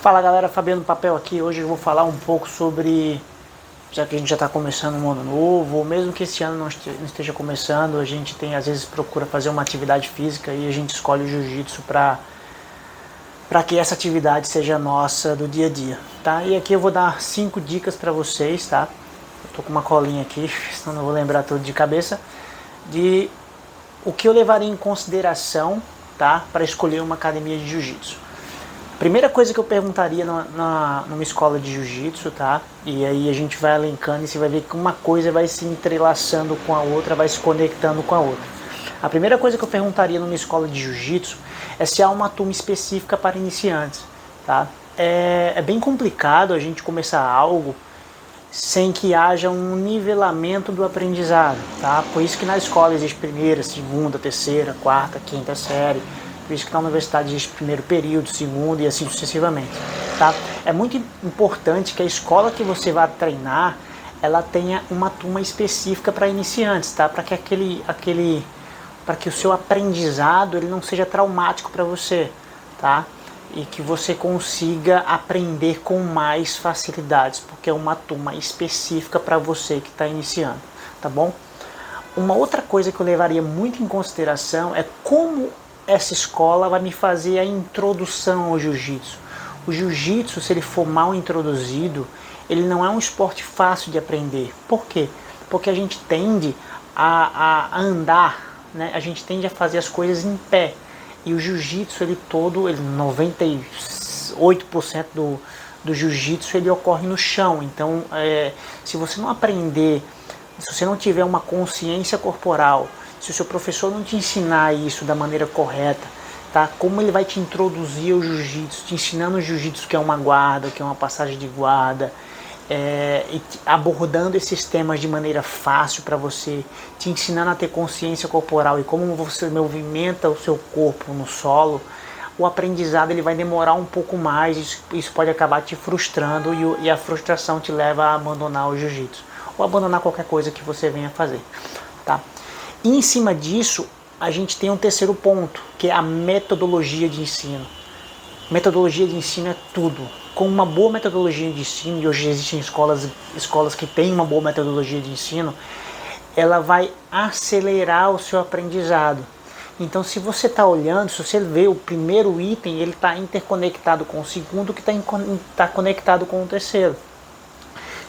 Fala galera, Fabiano Papel aqui. Hoje eu vou falar um pouco sobre, já que a gente já está começando um ano novo, ou mesmo que esse ano não esteja começando, a gente tem às vezes procura fazer uma atividade física e a gente escolhe o jiu-jitsu para que essa atividade seja nossa do dia a dia, tá? E aqui eu vou dar 5 dicas para vocês, tá? Eu tô com uma colinha aqui, senão não vou lembrar tudo de cabeça, de o que eu levaria em consideração, tá? Para escolher uma academia de jiu-jitsu. Primeira coisa que eu perguntaria numa escola de jiu-jitsu, tá? E aí a gente vai elencando e você vai ver que uma coisa vai se entrelaçando com a outra, vai se conectando com a outra. A primeira coisa que eu perguntaria numa escola de jiu-jitsu é se há uma turma específica para iniciantes, tá? É bem complicado a gente começar algo sem que haja um nivelamento do aprendizado, tá? Por isso que na escola existe primeira, segunda, terceira, quarta, quinta série. Por isso que na universidade existe primeiro período, segundo e assim sucessivamente, tá? É muito importante que a escola que você vai treinar, ela tenha uma turma específica para iniciantes, tá? Para que para que o seu aprendizado ele não seja traumático para você, tá? E que você consiga aprender com mais facilidades, porque é uma turma específica para você que está iniciando, tá bom? Uma outra coisa que eu levaria muito em consideração é como essa escola vai me fazer a introdução ao jiu-jitsu. O jiu-jitsu, se ele for mal introduzido, ele não é um esporte fácil de aprender. Por quê? Porque a gente tende a andar, né? A gente tende a fazer as coisas em pé. E o jiu-jitsu, ele 98% do jiu-jitsu, ele ocorre no chão. Então, se você não aprender, se você não tiver uma consciência corporal, se o seu professor não te ensinar isso da maneira correta, tá? Como ele vai te introduzir ao jiu-jitsu, te ensinando o jiu-jitsu que é uma guarda, que é uma passagem de guarda, e abordando esses temas de maneira fácil para você, te ensinando a ter consciência corporal e como você movimenta o seu corpo no solo, o aprendizado ele vai demorar um pouco mais, isso pode acabar te frustrando e a frustração te leva a abandonar o jiu-jitsu ou abandonar qualquer coisa que você venha fazer, tá? E em cima disso, a gente tem um terceiro ponto, que é a metodologia de ensino. Metodologia de ensino é tudo. Com uma boa metodologia de ensino, e hoje existem escolas que têm uma boa metodologia de ensino, ela vai acelerar o seu aprendizado. Então, se você está olhando, se você vê o primeiro item, ele está interconectado com o segundo, que está conectado com o terceiro.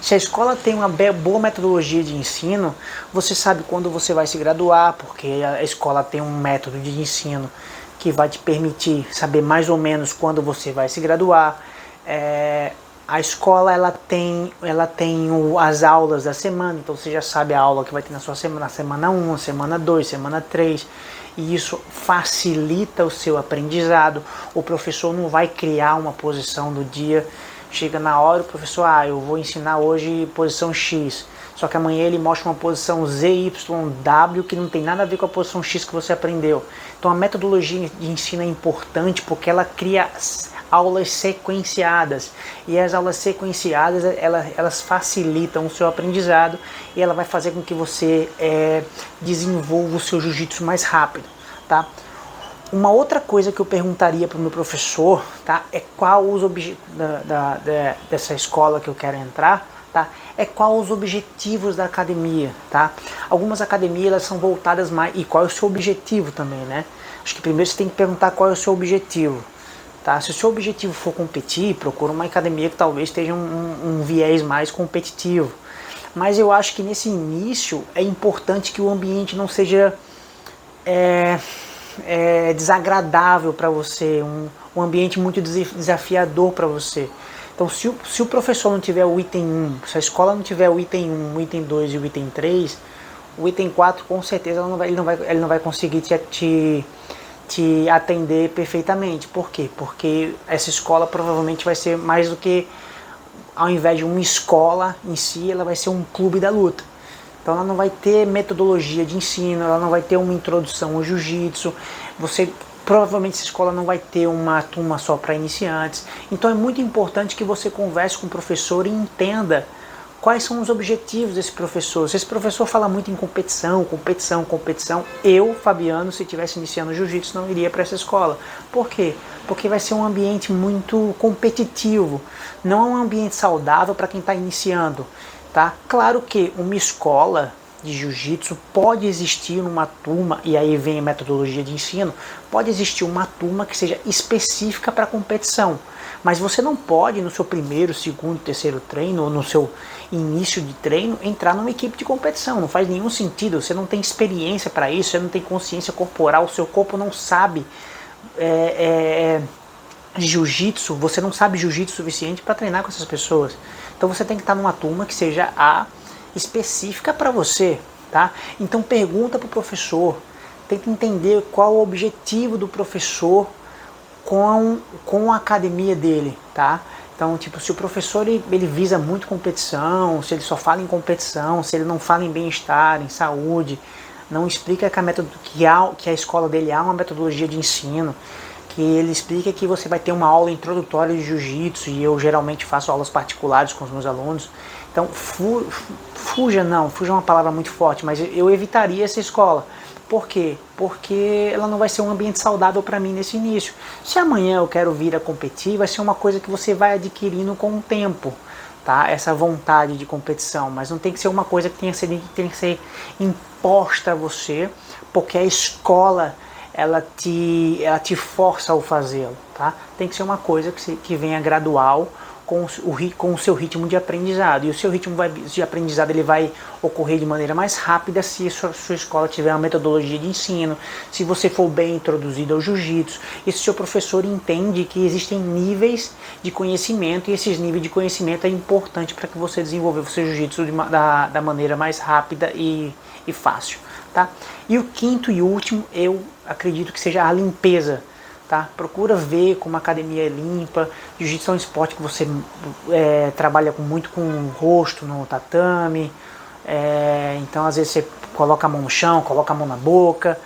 Se a escola tem uma boa metodologia de ensino, você sabe quando você vai se graduar, porque a escola tem um método de ensino que vai te permitir saber mais ou menos quando você vai se graduar. A escola ela tem as aulas da semana, então você já sabe a aula que vai ter na sua semana, semana 1, semana 2, semana 3, e isso facilita o seu aprendizado. O professor não vai criar uma posição do dia. Chega na hora o professor, eu vou ensinar hoje posição X, só que amanhã ele mostra uma posição ZYW que não tem nada a ver com a posição X que você aprendeu. Então a metodologia de ensino é importante porque ela cria aulas sequenciadas, e as aulas sequenciadas elas facilitam o seu aprendizado e ela vai fazer com que você desenvolva o seu jiu-jitsu mais rápido, tá? Uma outra coisa que eu perguntaria para o meu professor, tá, é qual os dessa escola que eu quero entrar, tá, é qual os objetivos da academia, tá? Algumas academias elas são voltadas mais, e qual é o seu objetivo também, né? Acho que primeiro você tem que perguntar qual é o seu objetivo, tá? Se o seu objetivo for competir, procura uma academia que talvez tenha um viés mais competitivo. Mas eu acho que nesse início é importante que o ambiente não seja desagradável para você, um ambiente muito desafiador para você. Então, se o professor não tiver o item 1, se a escola não tiver o item 1, o item 2 e o item 3, o item 4 com certeza ele não vai conseguir te atender perfeitamente. Por quê? Porque essa escola provavelmente vai ser mais do que, ao invés de uma escola em si, ela vai ser um clube da luta. Então ela não vai ter metodologia de ensino, ela não vai ter uma introdução ao jiu-jitsu, provavelmente essa escola não vai ter uma turma só para iniciantes. Então é muito importante que você converse com o professor e entenda quais são os objetivos desse professor. Se esse professor fala muito em competição, eu, Fabiano, se estivesse iniciando jiu-jitsu, não iria para essa escola. Por quê? Porque vai ser um ambiente muito competitivo, não é um ambiente saudável para quem está iniciando. Tá? Claro que uma escola de jiu-jitsu pode existir uma turma, e aí vem a metodologia de ensino, pode existir uma turma que seja específica para competição, mas você não pode no seu primeiro, segundo, terceiro treino, ou no seu início de treino, entrar numa equipe de competição, não faz nenhum sentido, você não tem experiência para isso, você não tem consciência corporal, o seu corpo não sabe jiu-jitsu, você não sabe jiu-jitsu suficiente para treinar com essas pessoas, então você tem que estar numa turma que seja específica para você, tá? Então pergunta para o professor, tenta entender qual o objetivo do professor com a academia dele, tá? Então, tipo, se o professor ele visa muito competição, se ele só fala em competição, se ele não fala em bem-estar, em saúde, não explica que a escola dele há uma metodologia de ensino, que ele explica que você vai ter uma aula introdutória de jiu-jitsu, e eu geralmente faço aulas particulares com os meus alunos. Então, fuja é uma palavra muito forte, mas eu evitaria essa escola. Por quê? Porque ela não vai ser um ambiente saudável para mim nesse início. Se amanhã eu quero vir a competir, vai ser uma coisa que você vai adquirindo com o tempo, tá? Essa vontade de competição, mas não tem que ser uma coisa que tem que ser imposta a você, porque a escola ela te força ao fazê-lo, tá? Tem que ser uma coisa que venha gradual, com o seu ritmo de aprendizado. E o seu ritmo de aprendizado ele vai ocorrer de maneira mais rápida se a sua escola tiver uma metodologia de ensino, se você for bem introduzido ao jiu-jitsu, e se o seu professor entende que existem níveis de conhecimento, e esses níveis de conhecimento é importante para que você desenvolva o seu jiu-jitsu da maneira mais rápida e fácil. Tá? E o quinto e último, eu acredito que seja a limpeza. Tá? Procura ver como a academia é limpa. Jiu-jitsu é um esporte que você trabalha muito com o rosto no tatame, então às vezes você coloca a mão no chão, coloca a mão na boca.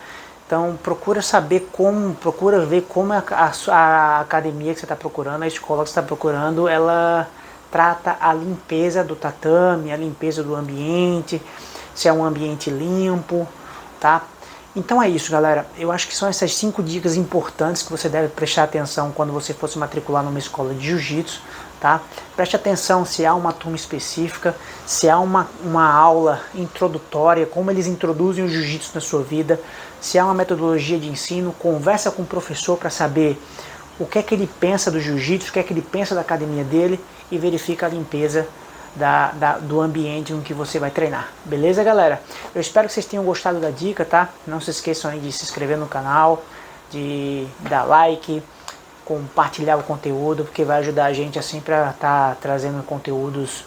Então procura ver como a academia que você está procurando, a escola que você está procurando, ela trata a limpeza do tatame, a limpeza do ambiente, se é um ambiente limpo, tá? Então é isso, galera. Eu acho que são essas 5 dicas importantes que você deve prestar atenção quando você for se matricular numa escola de jiu-jitsu, tá? Preste atenção se há uma turma específica, se há uma aula introdutória, como eles introduzem o jiu-jitsu na sua vida, se há uma metodologia de ensino, conversa com o professor para saber o que é que ele pensa do jiu-jitsu, o que é que ele pensa da academia dele, e verifica a limpeza do ambiente em que você vai treinar. Beleza, galera? Eu espero que vocês tenham gostado da dica, tá? Não se esqueçam aí de se inscrever no canal, de dar like, compartilhar o conteúdo, porque vai ajudar a gente assim para estar trazendo conteúdos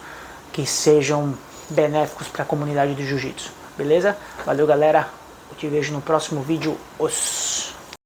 que sejam benéficos para a comunidade do jiu-jitsu. Beleza? Valeu, galera. Eu te vejo no próximo vídeo.